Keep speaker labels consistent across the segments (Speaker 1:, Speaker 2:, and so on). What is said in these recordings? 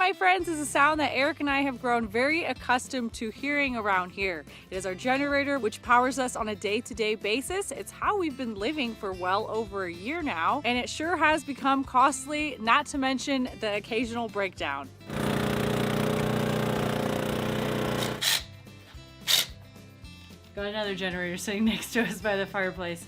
Speaker 1: my friends, is a sound that Eric and I have grown very accustomed to hearing around here. It is our generator, which powers us on a day-to-day basis. It's how we've been living for well over a year now, and it sure has become costly, not to mention the occasional breakdown. Got another generator sitting next to us by the fireplace.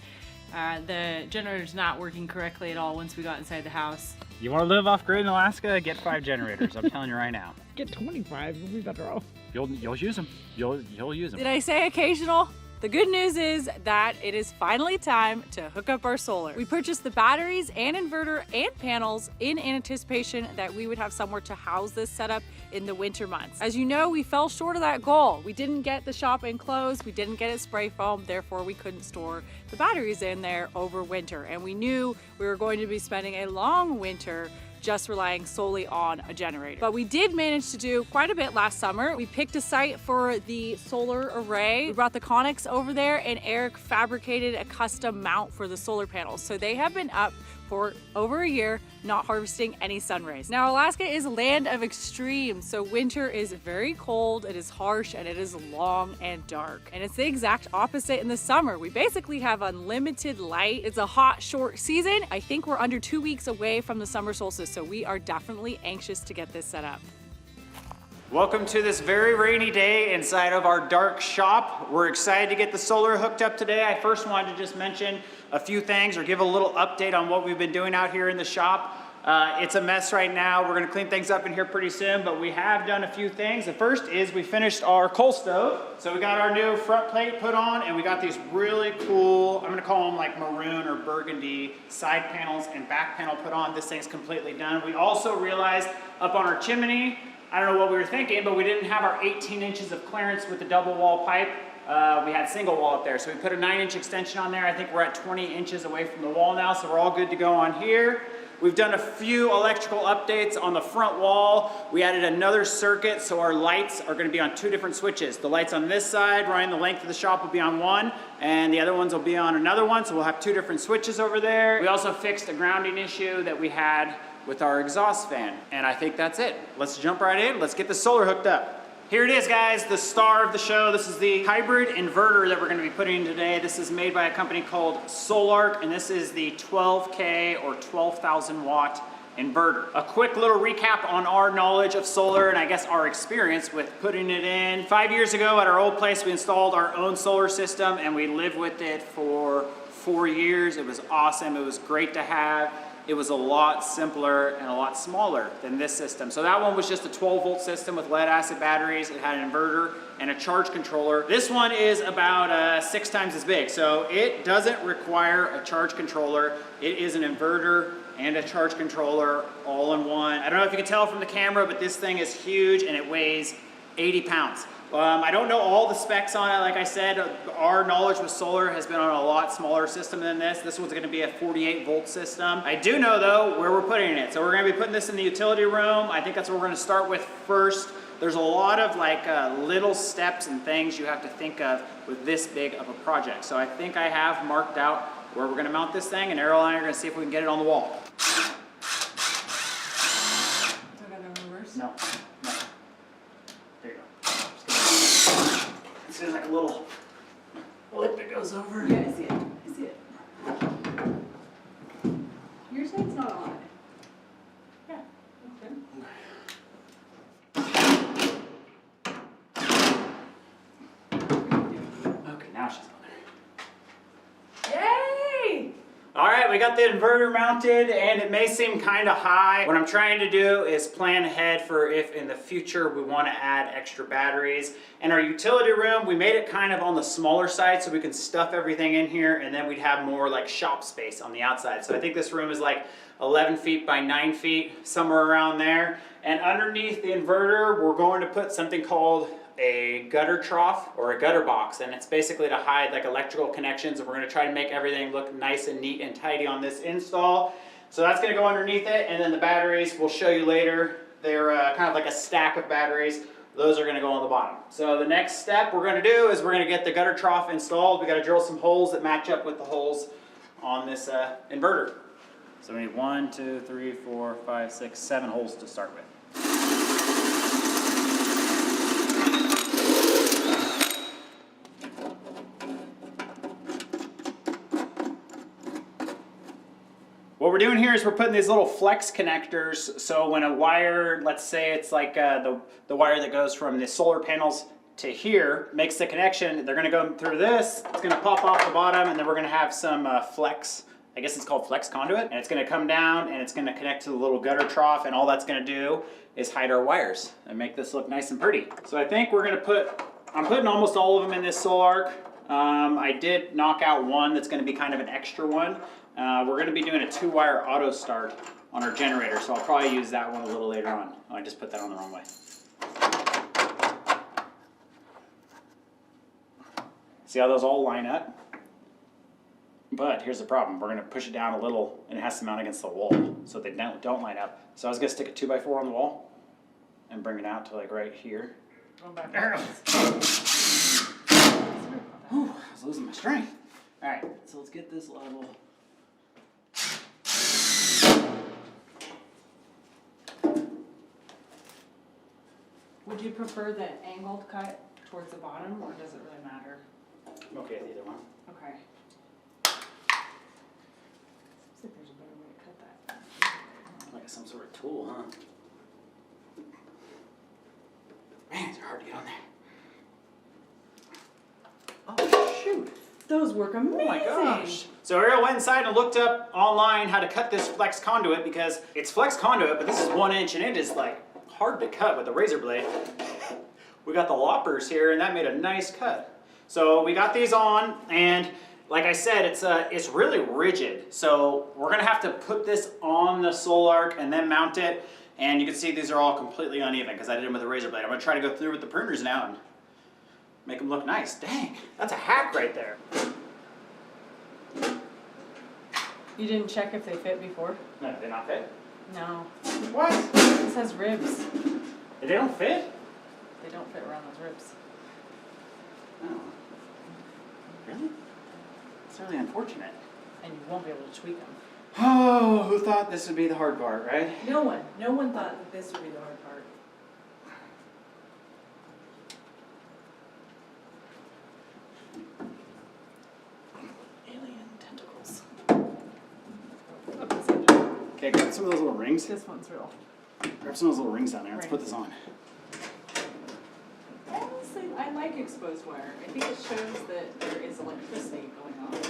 Speaker 1: The generator's not working correctly at all once we got inside the house.
Speaker 2: You want to live off grid in Alaska? Get 5 generators. I'm telling you right now.
Speaker 3: Get 25. You'll be better off.
Speaker 2: You'll use them. You'll use them.
Speaker 1: Did I say occasional? The good news is that it is finally time to hook up our solar. We purchased the batteries and inverter and panels in anticipation that we would have somewhere to house this setup in the winter months. As you know, we fell short of that goal. We didn't get the shop enclosed, we didn't get it spray foam, therefore we couldn't store the batteries in there over winter. And we knew we were going to be spending a long winter just relying solely on a generator. But we did manage to do quite a bit last summer. We picked a site for the solar array. We brought the conics over there and Eric fabricated a custom mount for the solar panels. So they have been up for over a year, not harvesting any sun rays. Now, Alaska is a land of extremes, so winter is very cold, it is harsh, and it is long and dark. And it's the exact opposite in the summer. We basically have unlimited light. It's a hot, short season. I think we're under 2 weeks away from the summer solstice, so we are definitely anxious to get this set up.
Speaker 4: Welcome to this very rainy day inside of our dark shop. We're excited to get the solar hooked up today. I first wanted to just mention a few things or give a little update on what we've been doing out here in the shop. It's a mess right now. We're gonna clean things up in here pretty soon, but we have done a few things. The first is we finished our coal stove. So we got our new front plate put on and we got these really cool, I'm gonna call them like maroon or burgundy side panels and back panel put on. This thing's completely done. We also realized up on our chimney, I don't know what we were thinking, but we didn't have our 18 inches of clearance with the double wall pipe. We had single wall up there, so we put a 9-inch extension on there. I think we're at 20 inches away from the wall now, so we're all good to go on here. We've done a few electrical updates on the front wall. We added another circuit, so our lights are gonna be on 2 different switches. The lights on this side, running the length of the shop, will be on one, and the other ones will be on another one, so we'll have 2 different switches over there. We also fixed a grounding issue that we had with our exhaust fan, and I think that's it. Let's jump right in, let's get the solar hooked up. Here it is, guys, the star of the show. This is the hybrid inverter that we're gonna be putting in today. This is made by a company called Sol-Ark, and this is the 12K or 12,000 watt inverter. A quick little recap on our knowledge of solar and I guess our experience with putting it in. 5 years ago at our old place, we installed our own solar system and we lived with it for 4 years. It was awesome, it was great to have. It was a lot simpler and a lot smaller than this system. So that one was just a 12-volt system with lead acid batteries. It had an inverter and a charge controller. This one is about 6 times as big. So it doesn't require a charge controller. It is an inverter and a charge controller all in one. I don't know if you can tell from the camera, but this thing is huge and it weighs 80 pounds. I don't know all the specs on it. Like I said, our knowledge with solar has been on a lot smaller system than this. This one's gonna be a 48-volt system. I do know though where we're putting it. So we're gonna be putting this in the utility room. I think that's what we're gonna start with first. There's a lot of like little steps and things you have to think of with this big of a project. So I think I have marked out where we're gonna mount this thing, and Arielle and I are gonna see if we can get it on the wall.
Speaker 1: Do I gotta reverse?
Speaker 4: No. There you go. This is like a little lip that goes over.
Speaker 1: Yeah, I see it. I see it. Your side's not on it. Yeah, that's good.
Speaker 4: Okay, now she's on there.
Speaker 1: Yay!
Speaker 4: All right, we got the inverter mounted and it may seem kind of high. What I'm trying to do is plan ahead for if in the future we want to add extra batteries. And our utility room, we made it kind of on the smaller side so we can stuff everything in here and then we'd have more like shop space on the outside. So I think this room is like 11 feet by 9 feet, somewhere around there. And underneath the inverter, we're going to put something called a gutter trough or a gutter box, and it's basically to hide like electrical connections, and we're going to try to make everything look nice and neat and tidy on this install. So that's going to go underneath it, and then the batteries we'll show you later. They're kind of like a stack of batteries. Those are going to go on the bottom. So the next step we're going to do is we're going to get the gutter trough installed. We got to drill some holes that match up with the holes on this inverter. So we need 1, 2, 3, 4, 5, 6, 7 holes to start with. What we're doing here is we're putting these little flex connectors, so when a wire, let's say it's like the wire that goes from the solar panels to here, makes the connection, they're gonna go through this, it's gonna pop off the bottom, and then we're gonna have some flex, I guess it's called flex conduit, and it's gonna come down and it's gonna connect to the little gutter trough, and all that's gonna do is hide our wires and make this look nice and pretty. So I think we're gonna I'm putting almost all of them in this Sol-Ark. I did knock out one that's gonna be kind of an extra one. We're gonna be doing a 2-wire auto start on our generator, so I'll probably use that one a little later on. Oh, I just put that on the wrong way. See how those all line up? But here's the problem. We're gonna push it down a little and it has to mount against the wall so they don't line up. So I was gonna stick a 2x4 on the wall and bring it out to like right here. There it is. Whew, I was losing my strength. All right, so let's get this level.
Speaker 1: Would you prefer the angled cut towards the bottom, or does it really matter?
Speaker 4: I'm okay with either one.
Speaker 1: Okay. Seems like there's a better way to cut that.
Speaker 4: Like some sort of tool, huh? Man, they're hard to get on there. Oh, shoot.
Speaker 1: Those work amazing.
Speaker 4: Oh my gosh. So Arielle went inside and looked up online how to cut this flex conduit, because it's flex conduit, but this is 1 inch and it is like hard to cut with a razor blade. We got the loppers here and that made a nice cut. So we got these on, and like I said, it's really rigid. So we're gonna have to put this on the Sol-Ark and then mount it. And you can see these are all completely uneven because I did them with a razor blade. I'm gonna try to go through with the pruners now and make them look nice. Dang, that's a hack right there.
Speaker 1: You didn't check if they fit before?
Speaker 4: No, they not fit.
Speaker 1: No.
Speaker 4: What?
Speaker 1: This has ribs.
Speaker 4: They don't fit?
Speaker 1: They don't fit around those ribs.
Speaker 4: Oh. Really? It's really unfortunate.
Speaker 1: And you won't be able to tweak them.
Speaker 4: Oh, who thought this would be the hard part, right?
Speaker 1: No one. No one thought that this would be the hard part.
Speaker 4: Alien tentacles.
Speaker 1: Up this end.
Speaker 4: Okay, grab some of those little rings.
Speaker 1: This one's real.
Speaker 4: Grab some of those little rings down there. Let's put this on.
Speaker 1: Honestly, I like exposed wire. I think it shows that there is electricity going on.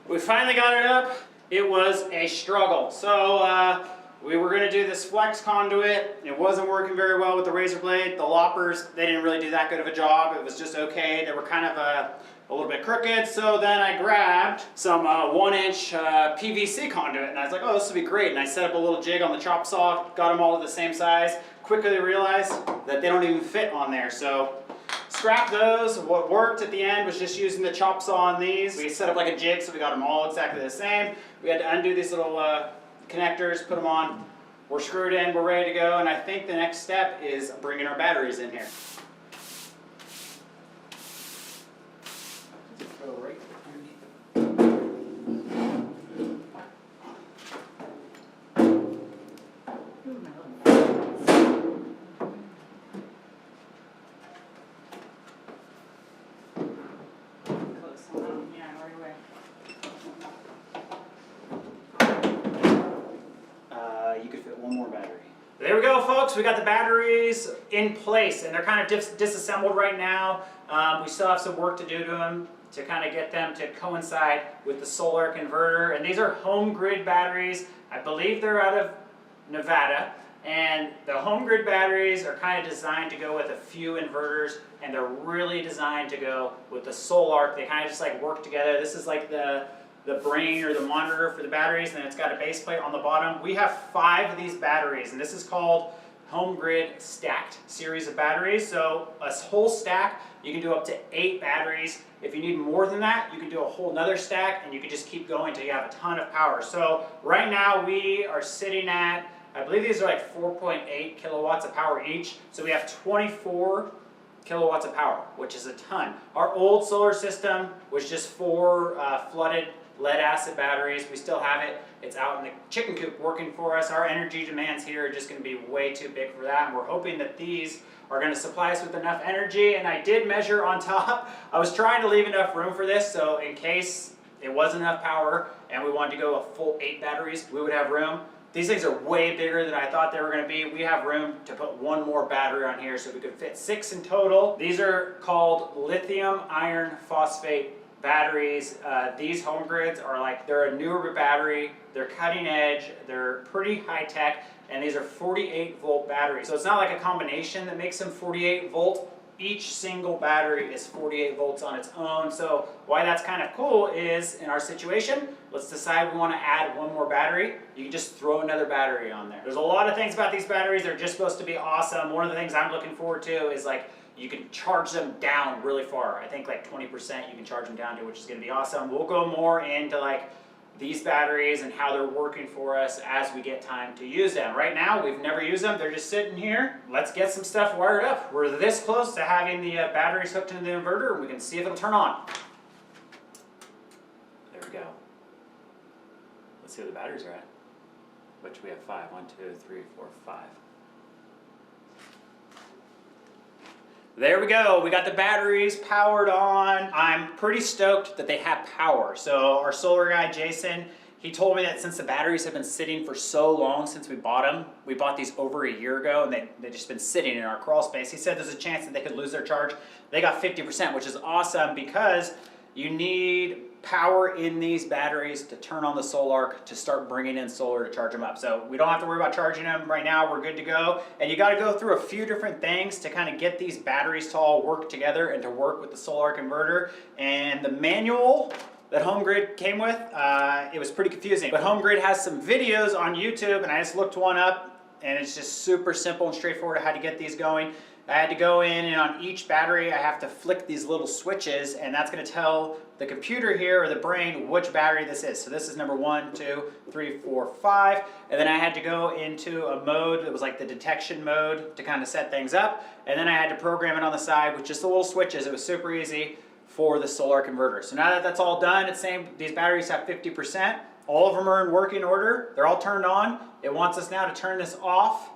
Speaker 4: We finally got it up. It was a struggle. So we were gonna do this flex conduit. It wasn't working very well with the razor blade. The loppers, they didn't really do that good of a job. It was just okay. They were kind of a little bit crooked. So then I grabbed some 1 inch PVC conduit and I was like, oh, this would be great. And I set up a little jig on the chop saw, got them all to the same size. Quickly realized that they don't even fit on there. So scrap those. What worked at the end was just using the chop saw on these. We set up like a jig, so we got them all exactly the same. We had to undo these little connectors, put them on. We're screwed in, we're ready to go, and I think the next step is bringing our batteries in here. Go right underneath. You could fit one more battery. There we go, folks. We got the batteries in place, and they're kind of disassembled right now. We still have some work to do to them to kind of get them to coincide with the Sol-Ark inverter. And these are HomeGrid batteries. I believe they're out of Nevada. And the HomeGrid batteries are kind of designed to go with a few inverters, and they're really designed to go with the Sol-Ark. They kind of just like work together. This is like the brain or the monitor for the batteries, and it's got a base plate on the bottom. We have 5 of these batteries, and this is called HomeGrid Stack'd series of batteries. So a whole stack, you can do up to 8 batteries. If you need more than that, you can do a whole nother stack, and you can just keep going until you have a ton of power. So right now we are sitting at, I believe these are like 4.8 kilowatts of power each. So we have 24 kilowatts of power, which is a ton. Our old solar system was just 4 flooded lead acid batteries. We still have it. It's out in the chicken coop working for us. Our energy demands here are just going to be way too big for that, and we're hoping that these are going to supply us with enough energy. And I did measure on top. I was trying to leave enough room for this, so in case it wasn't enough power and we wanted to go a full 8 batteries, we would have room. These things are way bigger than I thought they were going to be. We have room to put one more battery on here, so we could fit 6 in total. These are called lithium iron phosphate batteries. These HomeGrids are like, they're a newer battery, they're cutting edge, they're pretty high tech, and these are 48 volt batteries. So it's not like a combination that makes them 48 volt. Each single battery is 48 volts on its own. So why that's kind of cool is, in our situation, let's decide we want to add one more battery. You can just throw another battery on there. There's a lot of things about these batteries. They're just supposed to be awesome. One of the things I'm looking forward to is like, you can charge them down really far. I think like 20% you can charge them down to, which is going to be awesome. We'll go more into like these batteries and how they're working for us as we get time to use them. Right now, we've never used them. They're just sitting here. Let's get some stuff wired up. We're this close to having the batteries hooked into the inverter, and we can see if it'll turn on. There we go. Let's see where the batteries are at. Which we have 5. 1, 2, 3, 4, 5. There we go, we got the batteries powered on. I'm pretty stoked that they have power. So our solar guy, Jason, he told me that since the batteries have been sitting for so long since we bought them, we bought these over a year ago, and they've just been sitting in our crawl space. He said there's a chance that they could lose their charge. They got 50%, which is awesome because you need power in these batteries to turn on the Sol-Ark to start bringing in solar to charge them up. So we don't have to worry about charging them right now. We're good to go. And you got to go through a few different things to kind of get these batteries to all work together and to work with the Sol-Ark inverter. And the manual that HomeGrid came with, it was pretty confusing. But HomeGrid has some videos on YouTube, and I just looked one up, and it's just super simple and straightforward how to get these going. I had to go in, and on each battery I have to flick these little switches, and that's going to tell the computer here, or the brain, which battery this is. So this is number 1, 2, 3, 4, 5, and then I had to go into a mode that was like the detection mode to kind of set things up, and then I had to program it on the side with just the little switches. It was super easy for the Sol-Ark inverter. So now that that's all done, it's saying these batteries have 50%. All of them are in working order. They're all turned on. It wants us now to turn this off.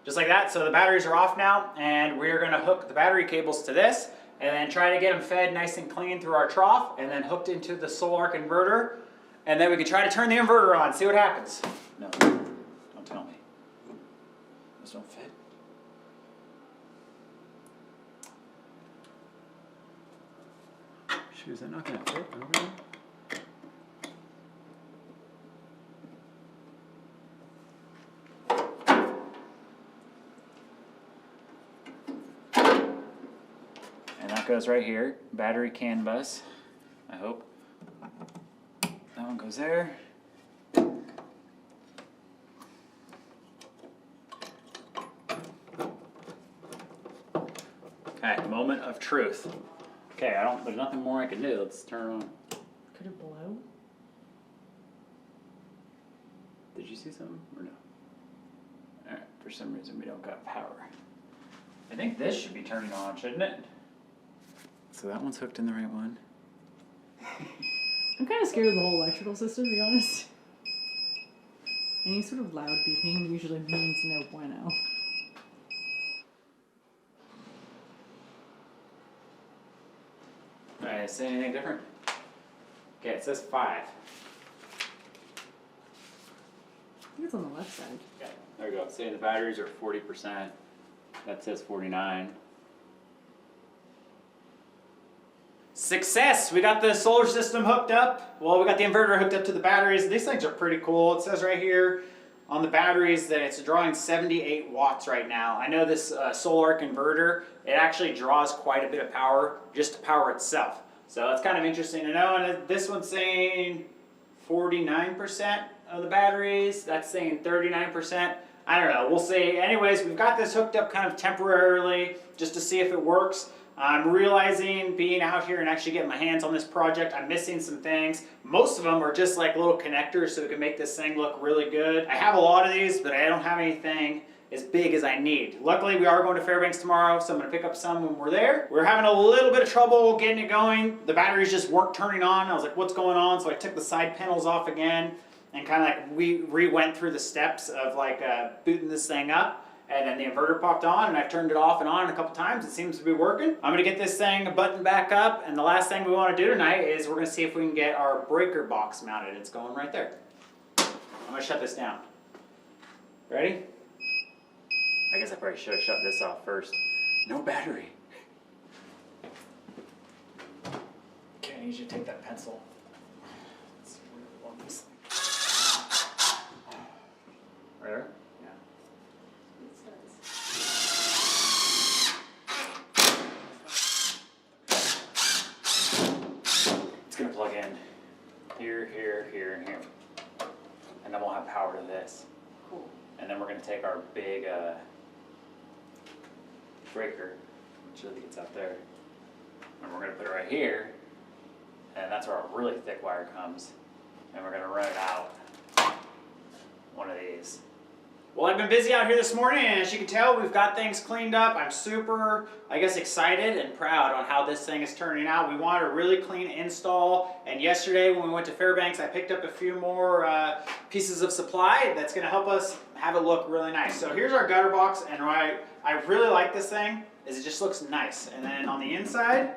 Speaker 4: Just like that, so the batteries are off now, and we're gonna hook the battery cables to this, and then try to get them fed nice and clean through our trough, and then hooked into the Sol-Ark inverter, and then we can try to turn the inverter on, see what happens. No, don't tell me. Those don't fit. Shoot, is that not gonna fit over there? Goes right here, battery CAN bus, I hope. That one goes there. Okay, moment of truth. Okay, there's nothing more I can do. Let's turn it on.
Speaker 1: Could it blow?
Speaker 4: Did you see something or no? Alright, for some reason we don't got power. I think this should be turning on, shouldn't it? So that one's hooked in the right one.
Speaker 1: I'm kind of scared of the whole electrical system, to be honest. Any sort of loud beeping usually means no bueno.
Speaker 4: Alright, say anything different? Okay, it says 5.
Speaker 1: I think it's on the left side.
Speaker 4: Okay, there we go. Say the batteries are 40%. That says 49. Success! We got the solar system hooked up. Well, we got the inverter hooked up to the batteries. These things are pretty cool. It says right here on the batteries that it's drawing 78 watts right now. I know this Sol-Ark inverter, it actually draws quite a bit of power just to power itself. So it's kind of interesting to know. And this one's saying 49% of the batteries. That's saying 39%. I don't know. We'll see. Anyways, we've got this hooked up kind of temporarily just to see if it works. I'm realizing being out here and actually getting my hands on this project, I'm missing some things. Most of them are just like little connectors so we can make this thing look really good. I have a lot of these, but I don't have anything as big as I need. Luckily, we are going to Fairbanks tomorrow, so I'm going to pick up some when we're there. We're having a little bit of trouble getting it going. The batteries just weren't turning on. I was like, what's going on? So I took the side panels off again and kind of like we re-went through the steps of like booting this thing up. and then the inverter popped on, and I've turned it off and on a couple times. It seems to be working. I'm gonna get this thing buttoned back up, and the last thing we wanna do tonight is we're gonna see if we can get our breaker box mounted. It's going right there. I'm gonna shut this down. Ready? I guess I probably should have shut this off first. No battery. Okay, I need you to take that pencil. Let's see where we want this thing. Right there? Yeah. It's gonna plug in here, here, here, and here. And then we'll have power to this. Cool. And then we're gonna take our big breaker, which I think it's up there, and we're gonna put it right here, and that's where our really thick wire comes, and we're gonna run it out one of these. Well, I've been busy out here this morning, and as you can tell, we've got things cleaned up. I'm super, I guess, excited and proud on how this thing is turning out. We wanted a really clean install, and yesterday when we went to Fairbanks, I picked up a few more pieces of supply that's gonna help us have it look really nice. So here's our gutter box, and I really like this thing, is it just looks nice. And then on the inside,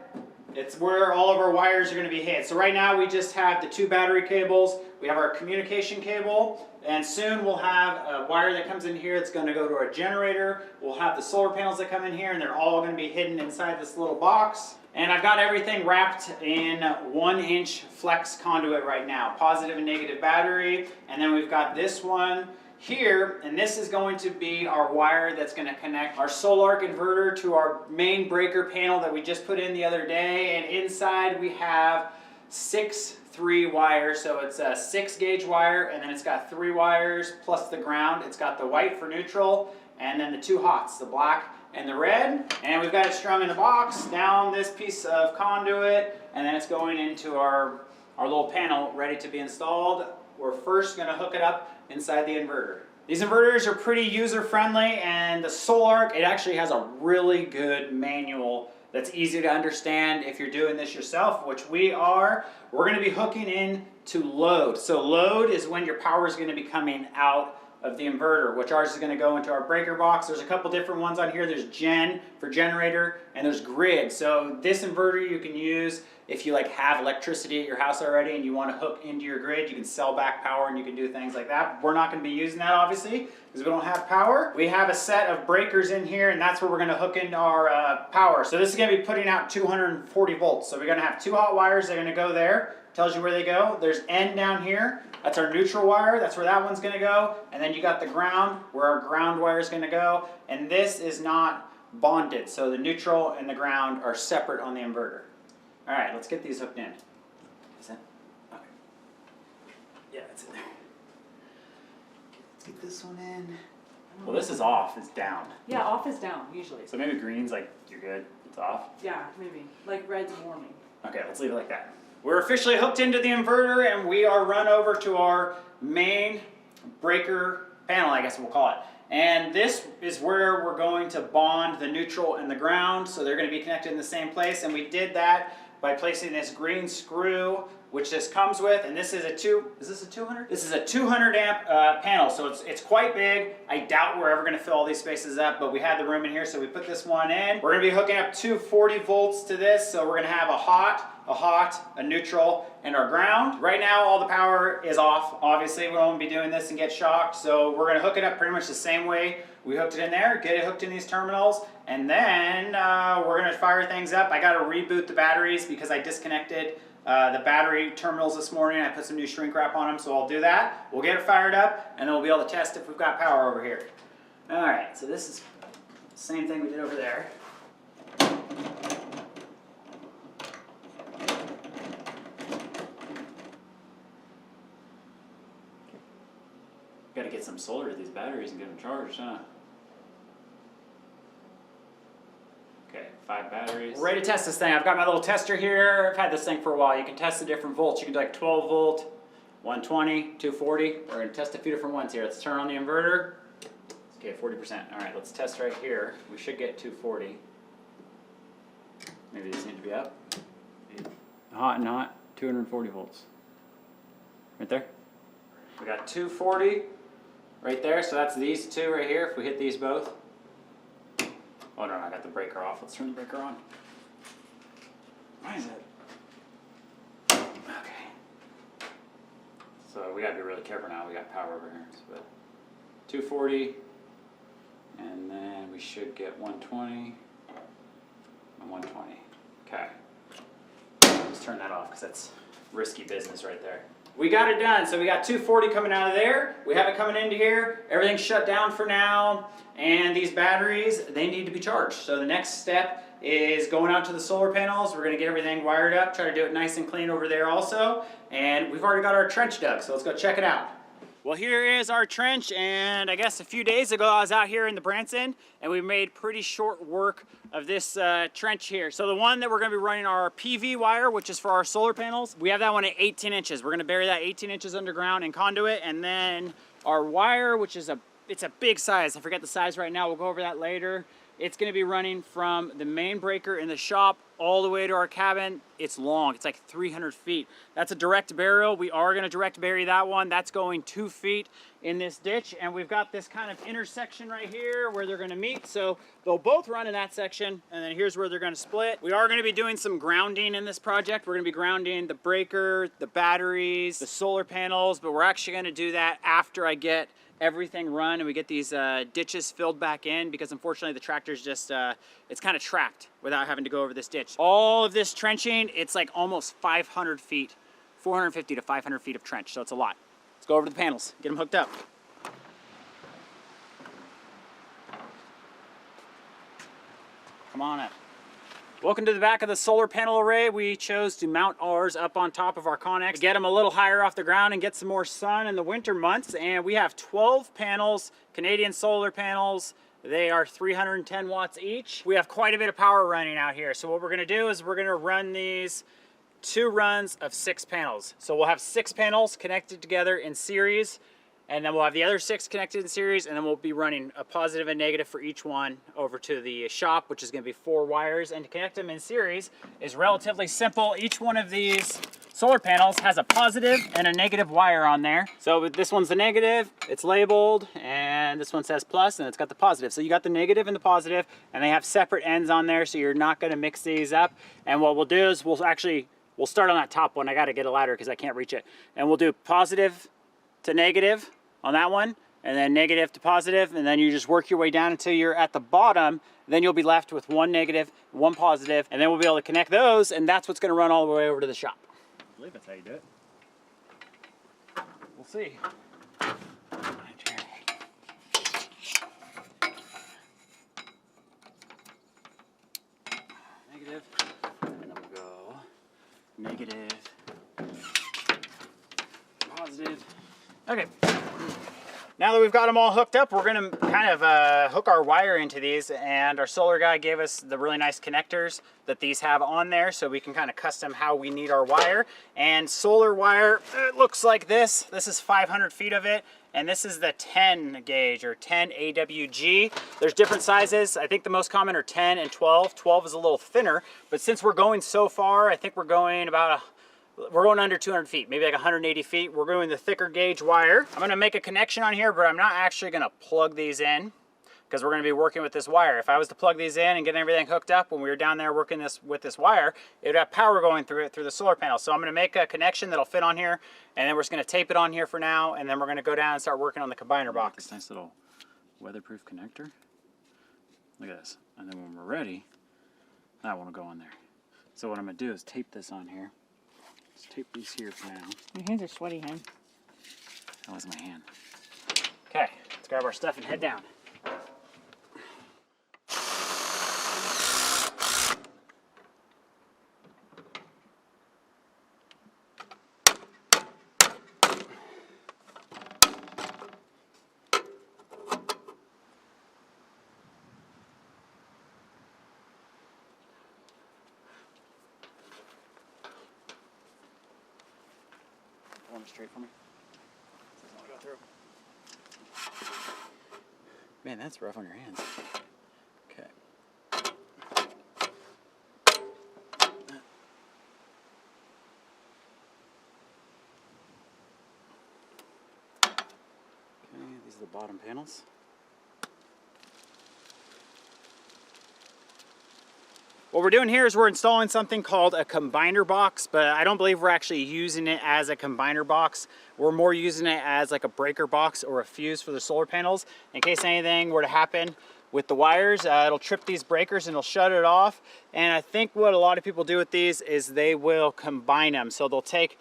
Speaker 4: it's where all of our wires are gonna be hid. So right now we just have the 2 battery cables, we have our communication cable, and soon we'll have a wire that comes in here that's gonna go to our generator. We'll have the solar panels that come in here, and they're all gonna be hidden inside this little box. And I've got everything wrapped in 1-inch flex conduit right now, positive and negative battery. And then we've got this one here, and this is going to be our wire that's going to connect our Sol-Ark inverter to our main breaker panel that we just put in the other day. And inside we have 6-3 wires, so it's a 6-gauge wire, and then it's got 3 wires plus the ground. It's got the white for neutral, and then the 2 hots, the black and the red. And we've got it strung in the box down this piece of conduit, and then it's going into our little panel ready to be installed. We're first going to hook it up inside the inverter. These inverters are pretty user-friendly, and the Sol-Ark, it actually has a really good manual that's easy to understand if you're doing this yourself, which we are. We're going to be hooking in to load. So load is when your power is going to be coming out of the inverter, which ours is going to go into our breaker box. There's a couple different ones on here. There's gen for generator, and there's grid. So this inverter you can use if you like have electricity at your house already and you want to hook into your grid. You can sell back power and you can do things like that. We're not going to be using that obviously because we don't have power. We have a set of breakers in here, and that's where we're going to hook into our power. So this is going to be putting out 240 volts. So we're going to have 2 hot wires. They're going to go there. Tells you where they go. There's N down here. That's our neutral wire. That's where that one's going to go. And then you got the ground, where our ground wire is going to go. And this is not bonded, so the neutral and the ground are separate on the inverter. All right, let's get these hooked in. Is that? Okay. Yeah, it's in there. Let's get this one in. Well, this is off. It's down.
Speaker 1: Yeah, off is down, usually.
Speaker 4: So maybe green's like, you're good. It's off.
Speaker 1: Yeah, maybe. Like red's warming.
Speaker 4: Okay, let's leave it like that. We're officially hooked into the inverter, and we are run over to our main breaker panel, I guess we'll call it. And this is where we're going to bond the neutral and the ground, so they're going to be connected in the same place. And we did that by placing this green screw, which this comes with, and this is a is this a 200? This is a 200 amp panel, so it's quite big. I doubt we're ever going to fill all these spaces up, but we had the room in here, so we put this one in. We're going to be hooking up 240 volts to this, so we're going to have a hot, a neutral, and our ground. Right now, all the power is off. Obviously, we won't be doing this and get shocked, so we're going to hook it up pretty much the same way we hooked it in there, get it hooked in these terminals, and then we're going to fire things up. I got to reboot the batteries because I disconnected the battery terminals this morning. I put some new shrink wrap on them, so I'll do that. We'll get it fired up, and then we'll be able to test if we've got power over here. All right, so this is the same thing we did over there. Got to get some solar to these batteries and get them charged, huh? Okay, 5 batteries. We're ready to test this thing. I've got my little tester here. I've had this thing for a while. You can test the different volts. You can do like 12 volt, 120, 240. We're going to test a few different ones here. Let's turn on the inverter. Okay, 40%. All right, let's test right here. We should get 240. Maybe these need to be up. Hot and hot, 240 volts. Right there. We got 240 right there, so that's these two right here. If we hit these both, Oh no, I got the breaker off. Let's turn the breaker on. Why is it? Okay. So we gotta be really careful now. We got power over here. But 240, and then we should get 120 and 120. Okay. Let's turn that off because that's risky business right there. We got it done. So we got 240 coming out of there. We have it coming into here. Everything's shut down for now. And these batteries, they need to be charged. So the next step is going out to the solar panels. We're gonna get everything wired up, try to do it nice and clean over there also. And we've already got our trench dug, so let's go check it out. Well, here is our trench, and I guess a few days ago I was out here in the Branson, and we made pretty short work of this trench here. So the one that we're gonna be running our PV wire, which is for our solar panels, we have that one at 18 inches. We're gonna bury that 18 inches underground in conduit, and then our wire, which is it's a big size. I forget the size right now, we'll go over that later. It's gonna be running from the main breaker in the shop all the way to our cabin. It's long, it's like 300 feet. That's a direct burial. We are gonna direct bury that one. That's going 2 feet in this ditch. And we've got this kind of intersection right here where they're gonna meet. So they'll both run in that section, and then here's where they're gonna split. We are gonna be doing some grounding in this project. We're gonna be grounding the breaker, the batteries, the solar panels, but we're actually gonna do that after I get everything run and we get these ditches filled back in, because unfortunately the tractor's just, it's kind of trapped without having to go over this ditch. All of this trenching, it's like almost 500 feet, 450 to 500 feet of trench, so it's a lot. Let's go over to the panels, get them hooked up. Come on up. Welcome to the back of the solar panel array. We chose to mount ours up on top of our Connex to get them a little higher off the ground and get some more sun in the winter months. And we have 12 panels, Canadian solar panels. They are 310 watts each. We have quite a bit of power running out here. So what we're gonna do is we're gonna run these 2 runs of 6 panels. So we'll have 6 panels connected together in series, and then we'll have the other 6 connected in series, and then we'll be running a positive and negative for each one over to the shop, which is gonna be 4 wires. And to connect them in series is relatively simple. Each one of these solar panels has a positive and a negative wire on there. So this one's the negative, it's labeled, and this one says plus, and it's got the positive. So you got the negative and the positive, and they have separate ends on there, so you're not gonna mix these up. And what we'll do is we'll start on that top one. I gotta get a ladder because I can't reach it. And we'll do positive to negative on that one, and then negative to positive, and then you just work your way down until you're at the bottom. Then you'll be left with 1 negative, 1 positive, and then we'll be able to connect those, and that's what's gonna run all the way over to the shop. I believe that's how you do it. We'll see. Negative, and then we'll go negative, positive. Okay. Now that we've got them all hooked up, we're gonna kind of hook our wire into these, and our solar guy gave us the really nice connectors that these have on there, so we can kind of custom how we need our wire. And solar wire, it looks like this. This is 500 feet of it, and this is the 10 gauge or 10 AWG. There's different sizes. I think the most common are 10 and 12. 12 is a little thinner, but since we're going so far, I think we're going about we're going under 200 feet, maybe like 180 feet. We're going the thicker gauge wire. I'm gonna make a connection on here, but I'm not actually gonna plug these in because we're gonna be working with this wire. If I was to plug these in and get everything hooked up when we were down there working with this wire, it would have power going through it through the solar panel. So I'm gonna make a connection that'll fit on here, and then we're just gonna tape it on here for now, and then we're gonna go down and start working on the combiner box. This nice little weatherproof connector. Look at this. And then when we're ready, that one will go on there. So what I'm gonna do is tape this on here. Let's tape these here for now.
Speaker 3: Your hands are sweaty, huh?
Speaker 4: That was my hand. Okay, let's grab our stuff and head down. One straight for me. Doesn't want to go through. Man, that's rough on your hands. Okay. Okay, these are the bottom panels. What we're doing here is we're installing something called a combiner box, but I don't believe we're actually using it as a combiner box. We're more using it as like a breaker box or a fuse for the solar panels. In case anything were to happen with the wires, it'll trip these breakers and it'll shut it off. And I think what a lot of people do with these is they will combine them. So they'll take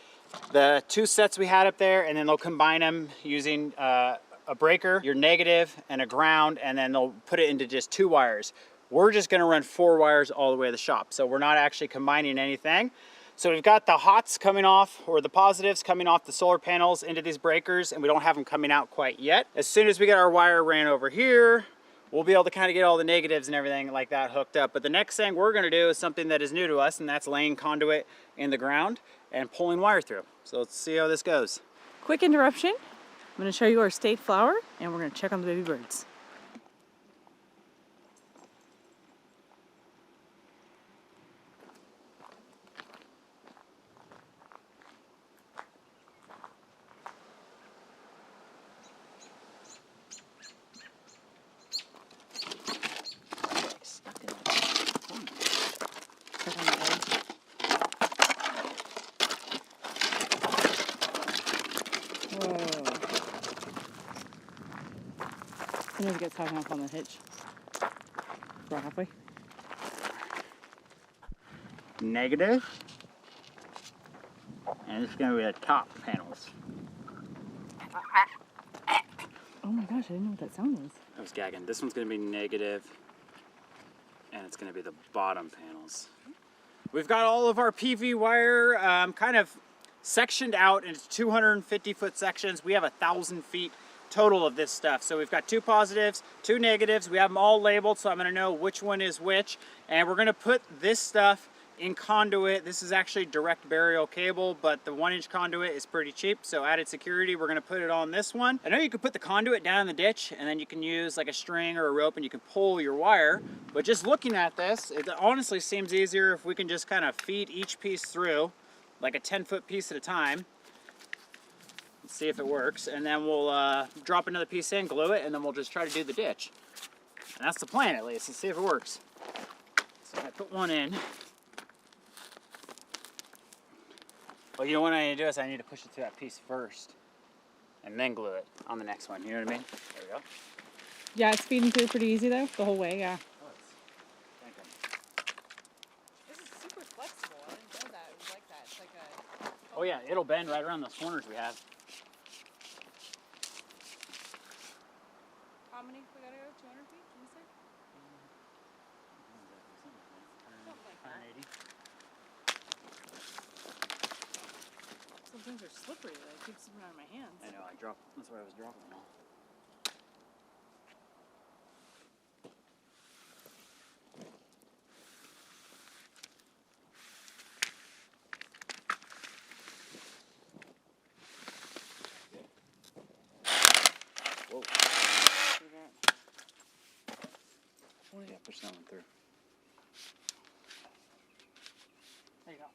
Speaker 4: the two sets we had up there and then they'll combine them using a breaker, your negative, and a ground, and then they'll put it into just 2 wires. We're just gonna run 4 wires all the way to the shop. So we're not actually combining anything. So we've got the hots coming off, or the positives coming off the solar panels into these breakers, and we don't have them coming out quite yet. As soon as we get our wire ran over here, we'll be able to kind of get all the negatives and everything like that hooked up. But the next thing we're gonna do is something that is new to us, and that's laying conduit in the ground and pulling wire through. So let's see how this goes.
Speaker 1: Quick interruption. I'm gonna show you our state flower, and we're gonna check on the baby birds. Sometimes it gets hung off on the hitch. About halfway.
Speaker 4: Negative. And this is gonna be the top panels.
Speaker 1: Oh my gosh, I didn't know what that sound was.
Speaker 4: I was gagging. This one's gonna be negative, and it's gonna be the bottom panels. We've got all of our PV wire kind of sectioned out into 250-foot sections. We have 1,000 feet total of this stuff. So we've got 2 positives, 2 negatives. We have them all labeled, so I'm gonna know which one is which. And we're gonna put this stuff in conduit. This is actually direct burial cable, but the 1-inch conduit is pretty cheap. So added security, we're gonna put it on this one. I know you could put the conduit down in the ditch, and then you can use like a string or a rope and you can pull your wire. But just looking at this, it honestly seems easier if we can just kind of feed each piece through, like a 10-foot piece at a time. See if it works, and then we'll drop another piece in, glue it, and then we'll just try to do the ditch. And that's the plan, at least. Let's see if it works. So I put one in. Well, you know what I need to do is I need to push it through that piece first, and then glue it on the next one. You know what I mean? There we go.
Speaker 1: Yeah, it's feeding through pretty easy though, the whole way, yeah.
Speaker 4: Oh, it's thinking.
Speaker 1: This is super flexible. I didn't know that. It was like that. It's like a...
Speaker 4: Oh yeah, it'll bend right around those corners we have.
Speaker 1: How many we gotta go? 200 feet, can you say? Something like that.
Speaker 4: 180.
Speaker 1: Some things are slippery, though. It keeps slipping out of my hands.
Speaker 4: I know, that's why I was dropping them all. Whoa. Yeah, push that one through.
Speaker 1: There you go.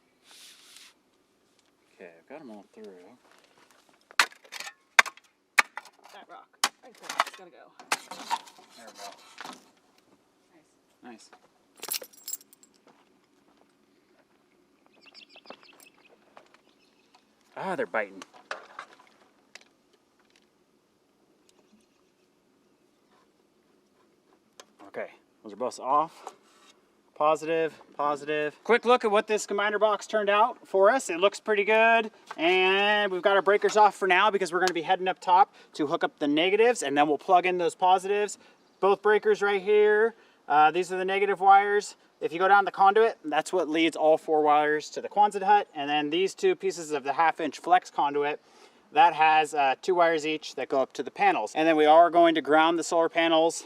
Speaker 4: Okay, I've got them all through.
Speaker 1: That rock. Right there. It's gotta go.
Speaker 4: There we go.
Speaker 1: Nice.
Speaker 4: Nice. Ah, they're biting. Okay, those are both off. Positive, positive. Quick look at what this combiner box turned out for us. It looks pretty good. And we've got our breakers off for now because we're gonna be heading up top to hook up the negatives, and then we'll plug in those positives. Both breakers right here. These are the negative wires. If you go down the conduit, that's what leads all 4 wires to the Quonset hut. And then these 2 pieces of the 1/2-inch flex conduit, that has 2 wires each that go up to the panels. And then we are going to ground the solar panels.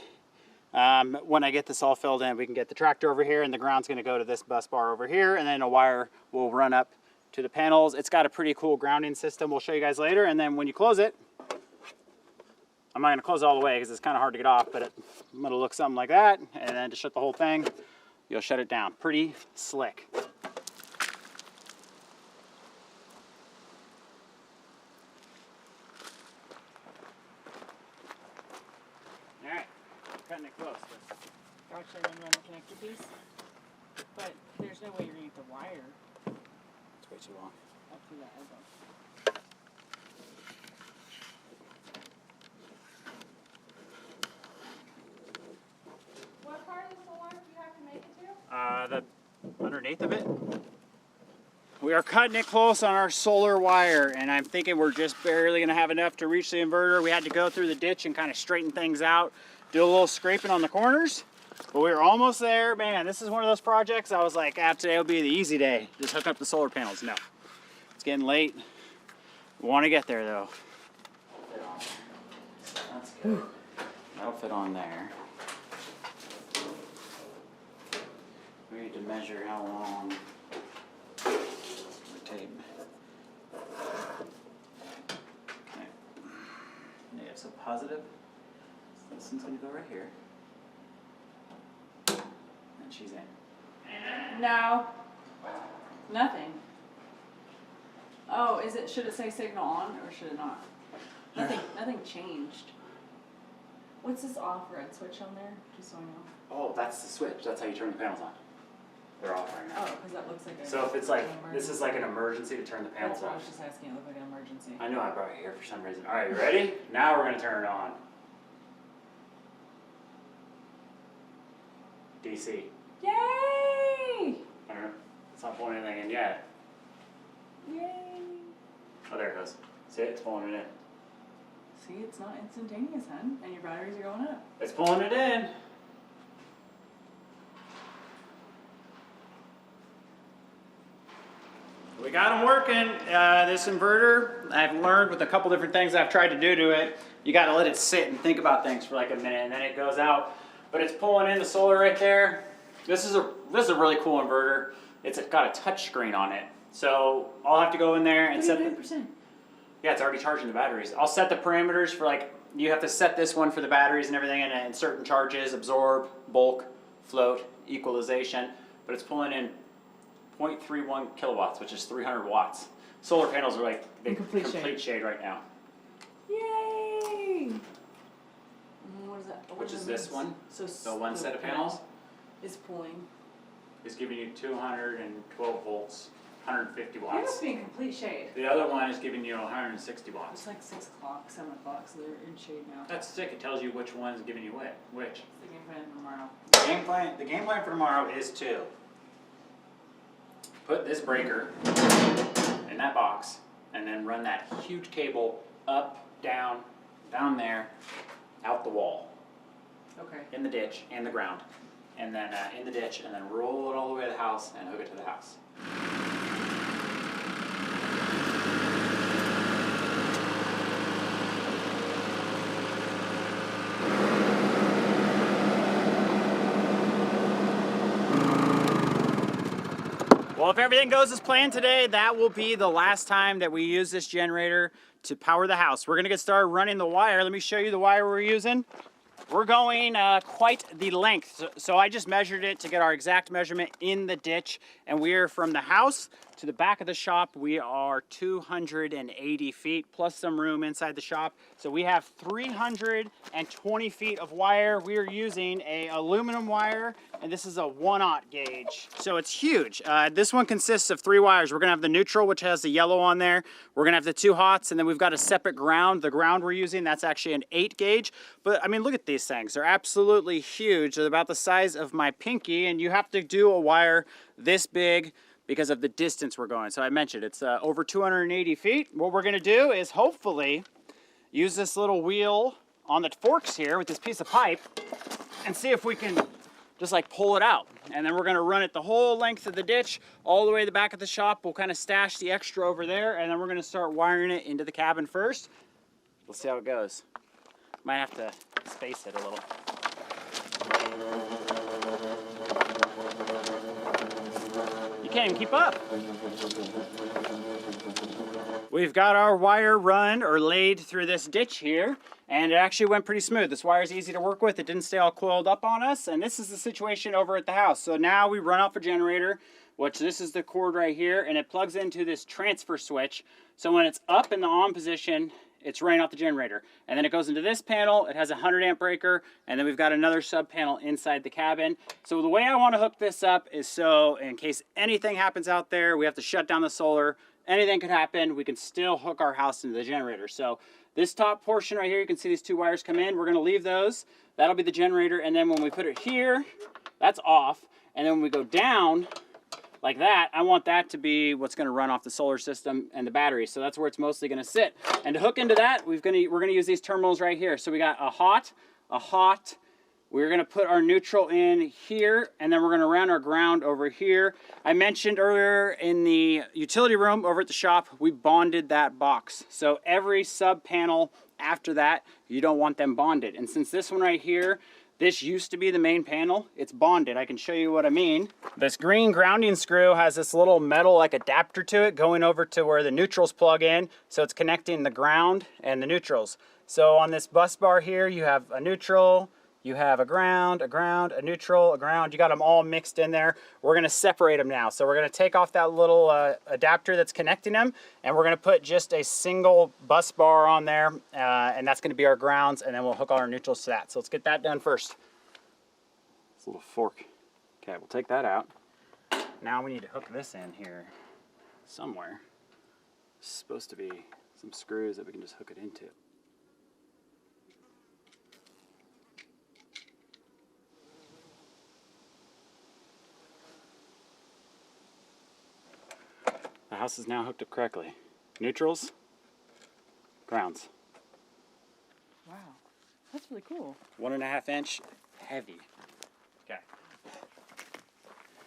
Speaker 4: When I get this all filled in, we can get the tractor over here, and the ground's gonna go to this bus bar over here, and then a wire will run up to the panels. It's got a pretty cool grounding system. We'll show you guys later. And then when you close it, I'm not gonna close it all the way because it's kind of hard to get off, but I'm gonna look something like that. And then to shut the whole thing, you'll shut it down. Pretty slick. All right, cutting it close.
Speaker 1: Actually, remember on the connector piece? But there's no way you're going to get the wire
Speaker 4: It's way too long.
Speaker 1: up through that elbow. What part of the Sol-Ark do you have to make it to?
Speaker 4: The underneath of it. We are cutting it close on our solar wire, and I'm thinking we're just barely gonna have enough to reach the inverter. We had to go through the ditch and kind of straighten things out, do a little scraping on the corners, but we were almost there. Man, this is one of those projects I was like, today will be the easy day. Just hook up the solar panels. No, it's getting late. We want to get there though. That's good. That'll fit on there. We need to measure how long the tape. Okay. Negative, so positive. So this one's gonna go right here. And she's in.
Speaker 1: No. Nothing. Oh, should it say signal on or should it not? Nothing changed. What's this off red switch on there? Just so I know.
Speaker 4: Oh, that's the switch. That's how you turn the panels on. They're off right now.
Speaker 1: Oh, because that looks like a...
Speaker 4: So if it's like, this is like an emergency to turn the panels
Speaker 1: That's what I
Speaker 4: off.
Speaker 1: was just asking. It looked like an emergency.
Speaker 4: I know I brought you here for some reason. Alright, you ready? Now we're gonna turn it on. DC.
Speaker 1: Yay!
Speaker 4: I don't know. It's not pulling anything in yet.
Speaker 1: Yay!
Speaker 4: Oh, there it goes. See it? It's pulling it in.
Speaker 1: See, it's not instantaneous, hun. And your batteries are going up.
Speaker 4: It's pulling it in. We got them working. This inverter, I've learned with a couple different things I've tried to do to it, you got to let it sit and think about things for like a minute, and then it goes out. But it's pulling in the solar right there. This is a really cool inverter. It's got a touch screen on it, so I'll have to go in there and set.
Speaker 1: 39%.
Speaker 4: Yeah, it's already charging the batteries. I'll set the parameters for like, you have to set this one for the batteries and everything, and certain charges, absorb, bulk, float, equalization, but it's pulling in 0.31 kilowatts, which is 300 watts. Solar panels are like
Speaker 1: In complete
Speaker 4: shade right now.
Speaker 1: Yay! What is that?
Speaker 4: Which is this one?
Speaker 1: So
Speaker 4: The one set of panels
Speaker 1: is pulling.
Speaker 4: is giving you 212 volts, 150
Speaker 1: You
Speaker 4: watts.
Speaker 1: must be in complete shade.
Speaker 4: The other one is giving you 160 watts.
Speaker 1: It's like 6 o'clock, 7 o'clock, so they're in shade now.
Speaker 4: That's sick. It tells you which one's giving you which.
Speaker 1: It's the game plan for tomorrow.
Speaker 4: The game plan for tomorrow is to put this breaker in that box and then run that huge cable up, down, down there, out the wall,
Speaker 1: Okay.
Speaker 4: in the ditch, and the ground, and then in the ditch, and then roll it all the way to the house and hook it to the house. Well, if everything goes as planned today, that will be the last time that we use this generator to power the house. We're gonna get started running the wire. Let me show you the wire we're using. We're going quite the length. So I just measured it to get our exact measurement in the ditch, and we're from the house to the back of the shop. We are 280 feet plus some room inside the shop. So we have 320 feet of wire. We are using a aluminum wire, and this is a 1/0 gauge. So it's huge. This one consists of 3 wires. We're gonna have the neutral, which has the yellow on there. We're gonna have the 2 hots, and then we've got a separate ground. The ground we're using, that's actually an 8 gauge. But I mean, look at these things. They're absolutely huge. They're about the size of my pinky, and you have to do a wire this big because of the distance we're going. So I mentioned it's over 280 feet. What we're gonna do is hopefully use this little wheel on the forks here with this piece of pipe and see if we can just like pull it out. And then we're gonna run it the whole length of the ditch, all the way to the back of the shop. We'll kind of stash the extra over there, and then we're gonna start wiring it into the cabin first. We'll see how it goes. Might have to space it a little. You can't even keep up. We've got our wire run or laid through this ditch here, and it actually went pretty smooth. This wire is easy to work with. It didn't stay all coiled up on us, and this is the situation over at the house. So now we run off a generator, which this is the cord right here, and it plugs into this transfer switch. So when it's up in the on position, it's running off the generator. And then it goes into this panel, it has a 100 amp breaker, and then we've got another sub panel inside the cabin. So the way I want to hook this up is so in case anything happens out there, we have to shut down the solar, anything could happen, we can still hook our house into the generator. So this top portion right here, you can see these two wires come in. We're going to leave those. That'll be the generator. And then when we put it here, that's off. And then when we go down like that, I want that to be what's going to run off the solar system and the battery. So that's where it's mostly going to sit. And to hook into that, we're going to use these terminals right here. So we got a hot. We're going to put our neutral in here, and then we're going to run our ground over here. I mentioned earlier in the utility room over at the shop, we bonded that box. So every sub panel after that, you don't want them bonded. And since this one right here, this used to be the main panel, it's bonded. I can show you what I mean. This green grounding screw has this little metal like adapter to it going over to where the neutrals plug in. So it's connecting the ground and the neutrals. So on this bus bar here, you have a neutral, you have a ground, a neutral, a ground. You got them all mixed in there. We're going to separate them now. So we're going to take off that little adapter that's connecting them, and we're going to put just a single bus bar on there, and that's going to be our grounds, and then we'll hook all our neutrals to that. So let's get that done first. This little fork. Okay, we'll take that out. Now we need to hook this in here somewhere. It's supposed to be some screws that we can just hook it into. The house is now hooked up correctly. Neutrals, grounds.
Speaker 1: Wow, that's really cool.
Speaker 4: 1.5 inch, heavy. Okay.